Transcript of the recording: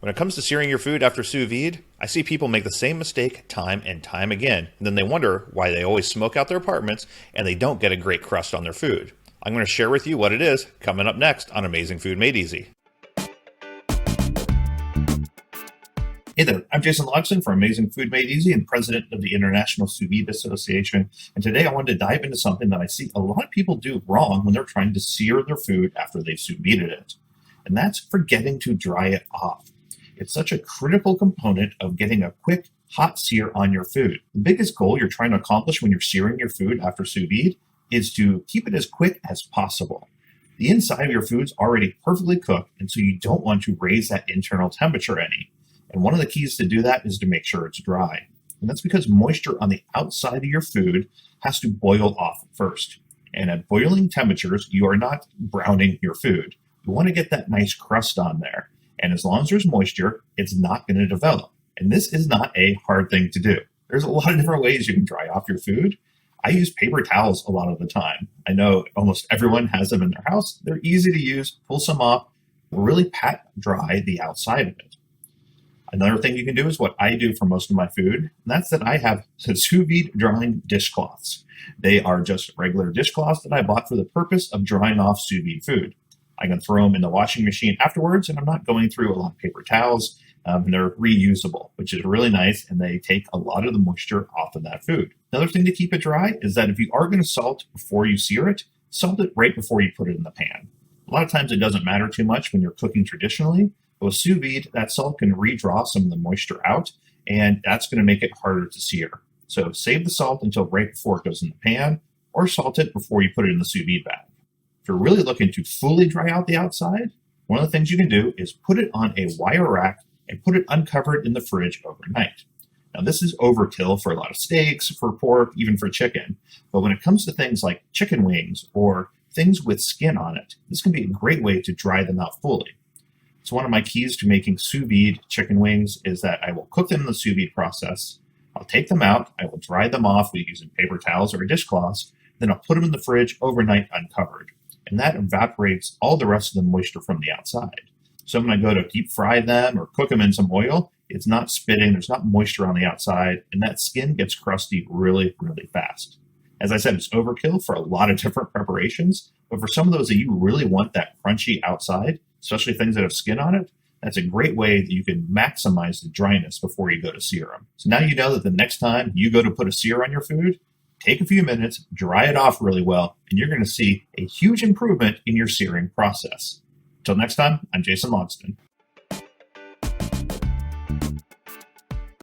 When it comes to searing your food after sous vide, I see people make the same mistake time and time again, and then they wonder why they always smoke out their apartments and they don't get a great crust on their food. I'm going to share with you what it is coming up next on Amazing Food Made Easy. Hey there, I'm Jason Logston from Amazing Food Made Easy and president of the International Sous Vide Association. And today I wanted to dive into something that I see a lot of people do wrong when they're trying to sear their food after they've sous vided it. And that's forgetting to dry it off. It's such a critical component of getting a quick, hot sear on your food. The biggest goal you're trying to accomplish when you're searing your food after sous vide is to keep it as quick as possible. The inside of your food's already perfectly cooked, and so you don't want to raise that internal temperature any. And one of the keys to do that is to make sure it's dry. And that's because moisture on the outside of your food has to boil off first. And at boiling temperatures, you are not browning your food. You want to get that nice crust on there. And as long as there's moisture, it's not going to develop. And this is not a hard thing to do. There's a lot of different ways you can dry off your food. I use paper towels a lot of the time. I know almost everyone has them in their house. They're easy to use. Pull some off, really pat dry the outside of it. Another thing you can do is what I do for most of my food, and that's that I have sous vide drying dishcloths. They are just regular dishcloths that I bought for the purpose of drying off sous vide food. I can throw them in the washing machine afterwards, and I'm not going through a lot of paper towels, and they're reusable, which is really nice, and they take a lot of the moisture off of that food. Another thing to keep it dry is that if you are going to salt before you sear it, salt it right before you put it in the pan. A lot of times it doesn't matter too much when you're cooking traditionally, but with sous vide, that salt can redraw some of the moisture out, and that's going to make it harder to sear. So save the salt until right before it goes in the pan, or salt it before you put it in the sous vide bag. If you're really looking to fully dry out the outside, one of the things you can do is put it on a wire rack and put it uncovered in the fridge overnight. Now, this is overkill for a lot of steaks, for pork, even for chicken. But when it comes to things like chicken wings or things with skin on it, this can be a great way to dry them out fully. So one of my keys to making sous vide chicken wings is that I will cook them in the sous vide process. I'll take them out. I will dry them off using paper towels or dishcloths. Then I'll put them in the fridge overnight uncovered. And that evaporates all the rest of the moisture from the outside. So when I go to deep fry them or cook them in some oil, it's not spitting, there's not moisture on the outside, and that skin gets crusty really, really fast. As I said, it's overkill for a lot of different preparations, but for some of those that you really want that crunchy outside, especially things that have skin on it, that's a great way that you can maximize the dryness before you go to sear them. So now you know that the next time you go to put a sear on your food, take a few minutes, dry it off really well, and you're going to see a huge improvement in your searing process. Until next time, I'm Jason Logston.